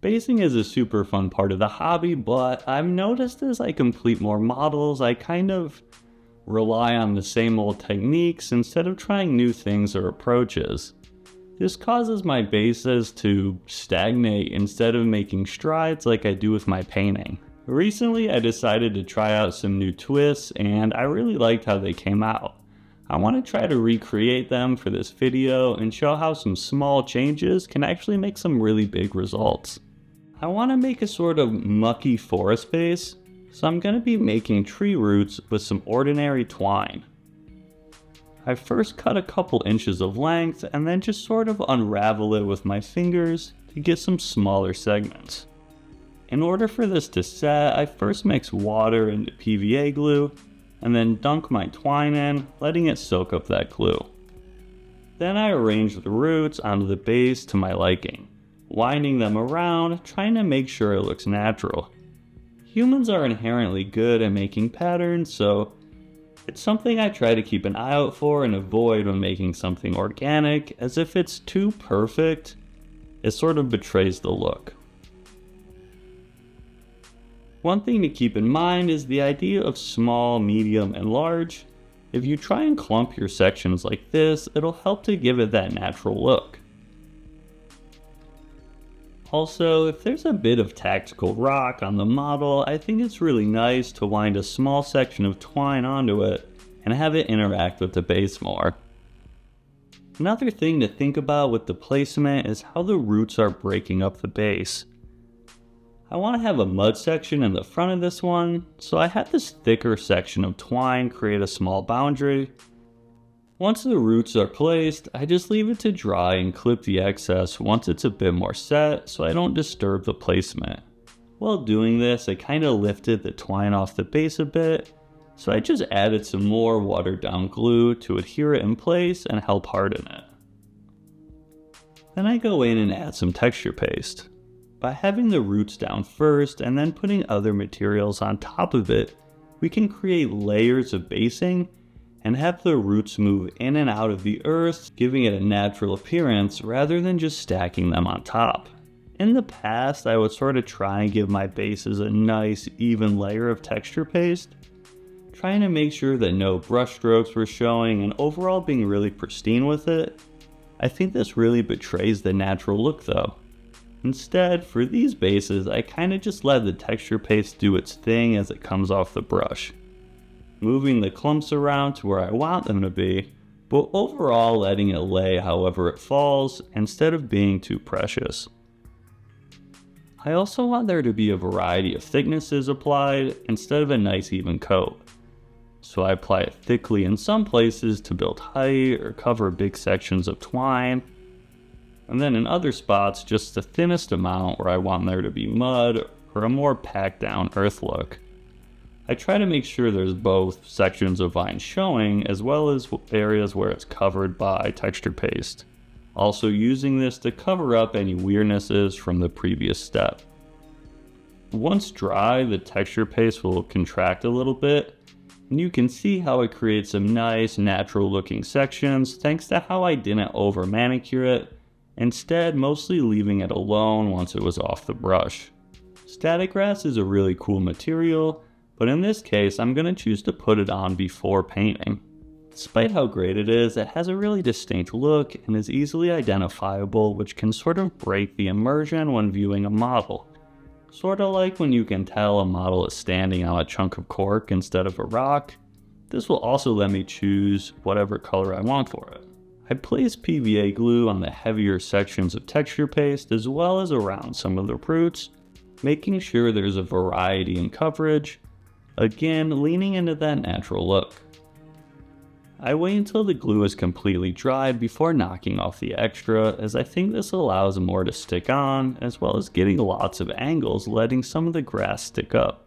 Basing is a super fun part of the hobby, but I've noticed as I complete more models, I kind of rely on the same old techniques instead of trying new things or approaches. This causes my bases to stagnate instead of making strides like I do with my painting. Recently, I decided to try out some new twists, and I really liked how they came out. I want to try to recreate them for this video and show how some small changes can actually make some really big results. I want to make a sort of mucky forest base, so I'm going to be making tree roots with some ordinary twine. I first cut a couple inches of length and then just sort of unravel it with my fingers to get some smaller segments. In order for this to set, I first mix water into PVA glue and then dunk my twine in, letting it soak up that glue. Then I arrange the roots onto the base to my liking, winding them around, trying to make sure it looks natural. Humans are inherently good at making patterns, so it's something I try to keep an eye out for and avoid when making something organic, as if it's too perfect, it sort of betrays the look. One thing to keep in mind is the idea of small, medium, and large. If you try and clump your sections like this, it'll help to give it that natural look. Also, if there's a bit of tactical rock on the model, I think it's really nice to wind a small section of twine onto it and have it interact with the base more. Another thing to think about with the placement is how the roots are breaking up the base. I want to have a mud section in the front of this one, so I had this thicker section of twine create a small boundary. Once the roots are placed, I just leave it to dry and clip the excess once it's a bit more set so I don't disturb the placement. While doing this, I kind of lifted the twine off the base a bit, so I just added some more watered down glue to adhere it in place and help harden it. Then I go in and add some texture paste. By having the roots down first and then putting other materials on top of it, we can create layers of basing and have the roots move in and out of the earth, giving it a natural appearance rather than just stacking them on top. In the past, I would sort of try and give my bases a nice, even layer of texture paste, trying to make sure that no brush strokes were showing and overall being really pristine with it. I think this really betrays the natural look though. Instead, for these bases, I kind of just let the texture paste do its thing as it comes off the brush, moving the clumps around to where I want them to be, but overall letting it lay however it falls instead of being too precious. I also want there to be a variety of thicknesses applied instead of a nice even coat. So I apply it thickly in some places to build height or cover big sections of twine, and then in other spots just the thinnest amount where I want there to be mud or a more packed down earth look. I try to make sure there's both sections of vine showing as well as areas where it's covered by texture paste. Also using this to cover up any weirdnesses from the previous step. Once dry, the texture paste will contract a little bit, and you can see how it creates some nice natural looking sections thanks to how I didn't over manicure it, instead mostly leaving it alone once it was off the brush. Static grass is a really cool material, but in this case I'm going to choose to put it on before painting. Despite how great it has a really distinct look and is easily identifiable, which can sort of break the immersion when viewing a model. Sort of like when you can tell a model is standing on a chunk of cork instead of a rock. This will also let me choose whatever color I want for it. I place PVA glue on the heavier sections of texture paste as well as around some of the roots, making sure there's a variety in coverage, again leaning into that natural look. I wait until the glue is completely dried before knocking off the extra, as I think this allows more to stick on, as well as getting lots of angles letting some of the grass stick up.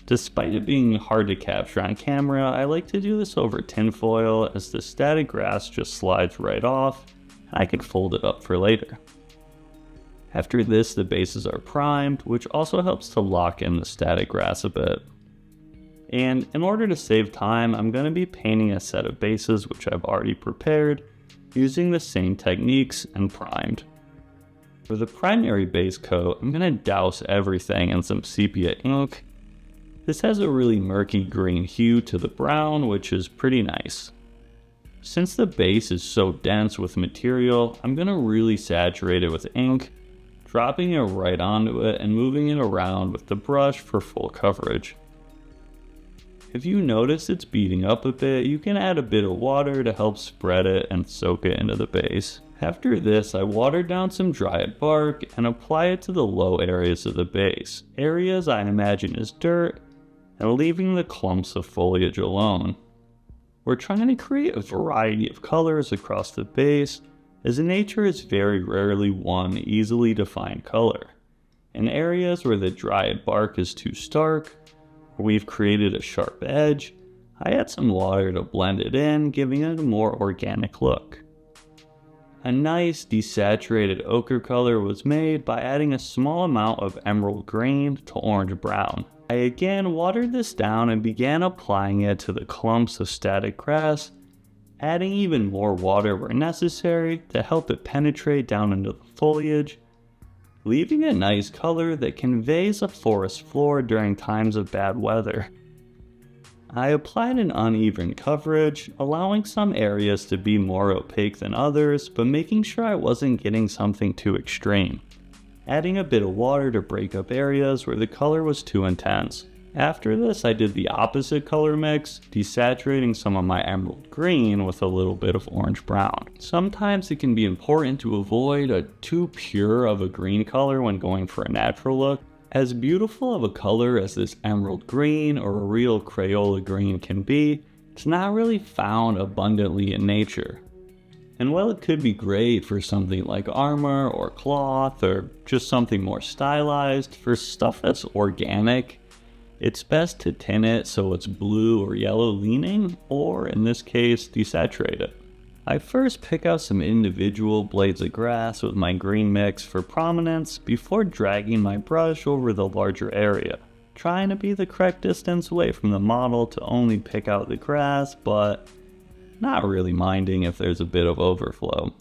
Despite it being hard to capture on camera, I like to do this over tinfoil as the static grass just slides right off, and I can fold it up for later. After this, the bases are primed, which also helps to lock in the static grass a bit. And in order to save time, I'm going to be painting a set of bases which I've already prepared, using the same techniques and primed. For the primary base coat, I'm going to douse everything in some sepia ink. This has a really murky green hue to the brown, which is pretty nice. Since the base is so dense with material, I'm going to really saturate it with ink, dropping it right onto it and moving it around with the brush for full coverage. If you notice it's beading up a bit, you can add a bit of water to help spread it and soak it into the base. After this, I watered down some dried bark and apply it to the low areas of the base, areas I imagine is dirt, and leaving the clumps of foliage alone. We're trying to create a variety of colors across the base, as nature is very rarely one easily defined color. In areas where the dried bark is too stark, or we've created a sharp edge, I add some water to blend it in, giving it a more organic look. A nice desaturated ochre color was made by adding a small amount of emerald green to orange brown. I again watered this down and began applying it to the clumps of static grass, adding even more water where necessary to help it penetrate down into the foliage, leaving a nice color that conveys a forest floor during times of bad weather. I applied an uneven coverage, allowing some areas to be more opaque than others, but making sure I wasn't getting something too extreme, adding a bit of water to break up areas where the color was too intense. After this, I did the opposite color mix, desaturating some of my emerald green with a little bit of orange brown. Sometimes it can be important to avoid a too pure of a green color when going for a natural look. As beautiful of a color as this emerald green or a real Crayola green can be, it's not really found abundantly in nature. And while it could be great for something like armor or cloth or just something more stylized, for stuff that's organic, it's best to tint it so it's blue or yellow leaning, or in this case, desaturate it. I first pick out some individual blades of grass with my green mix for prominence before dragging my brush over the larger area, trying to be the correct distance away from the model to only pick out the grass, but not really minding if there's a bit of overflow.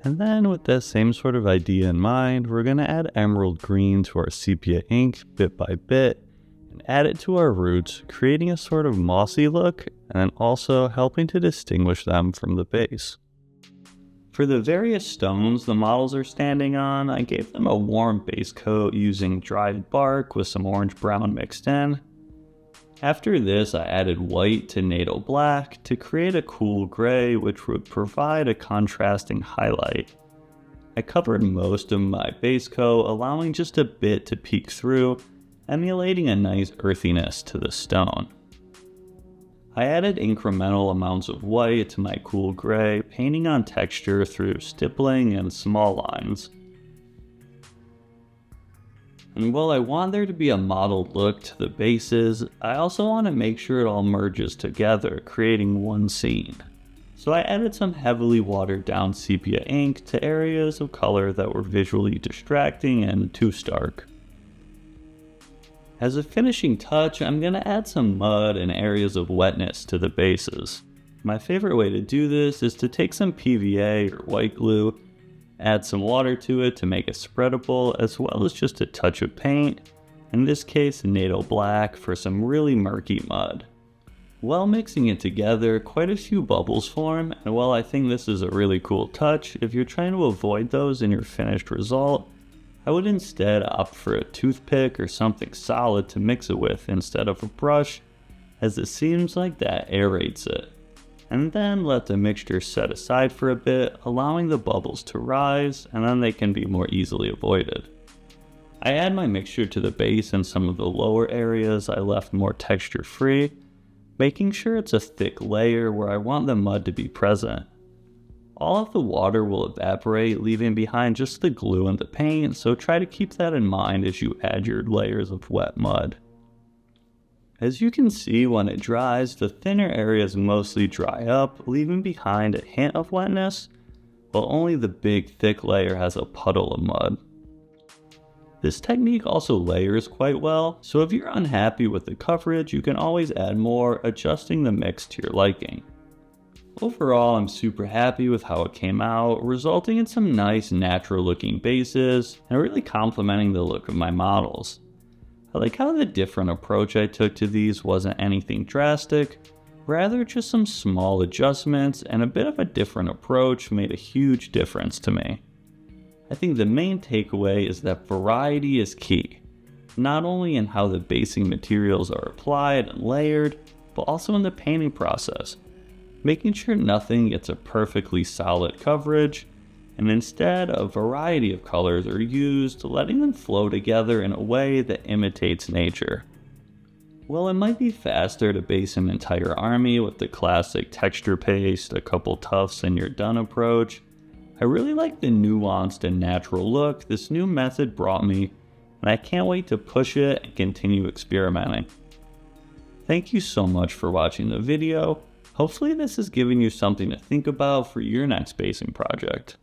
And then with that same sort of idea in mind, we're going to add emerald green to our sepia ink bit by bit and add it to our roots, creating a sort of mossy look and then also helping to distinguish them from the base. For the various stones the models are standing on, I gave them a warm base coat using dried bark with some orange brown mixed in. After this, I added white to NATO black to create a cool gray which would provide a contrasting highlight. I covered most of my base coat, allowing just a bit to peek through, emulating a nice earthiness to the stone. I added incremental amounts of white to my cool gray, painting on texture through stippling and small lines. And while I want there to be a mottled look to the bases, I also want to make sure it all merges together, creating one scene. So I added some heavily watered down sepia ink to areas of color that were visually distracting and too stark. As a finishing touch, I'm going to add some mud and areas of wetness to the bases. My favorite way to do this is to take some PVA or white glue, add some water to it to make it spreadable, as well as just a touch of paint, in this case NATO black for some really murky mud. While mixing it together, quite a few bubbles form, and while I think this is a really cool touch, if you're trying to avoid those in your finished result, I would instead opt for a toothpick or something solid to mix it with instead of a brush, as it seems like that aerates it. And then let the mixture set aside for a bit, allowing the bubbles to rise, and then they can be more easily avoided. I add my mixture to the base and some of the lower areas I left more texture free, making sure it's a thick layer where I want the mud to be present. All of the water will evaporate, leaving behind just the glue and the paint, so try to keep that in mind as you add your layers of wet mud. As you can see, when it dries, the thinner areas mostly dry up, leaving behind a hint of wetness, while only the big thick layer has a puddle of mud. This technique also layers quite well, so if you're unhappy with the coverage, you can always add more, adjusting the mix to your liking. Overall, I'm super happy with how it came out, resulting in some nice natural looking bases and really complementing the look of my models. I like how the different approach I took to these wasn't anything drastic, rather just some small adjustments, and a bit of a different approach made a huge difference to me. I think the main takeaway is that variety is key, not only in how the basing materials are applied and layered, but also in the painting process, making sure nothing gets a perfectly solid coverage, and instead a variety of colors are used, letting them flow together in a way that imitates nature. While it might be faster to base an entire army with the classic texture paste, a couple tufts, and you're done approach, I really like the nuanced and natural look this new method brought me, and I can't wait to push it and continue experimenting. Thank you so much for watching the video. Hopefully this has given you something to think about for your next basing project.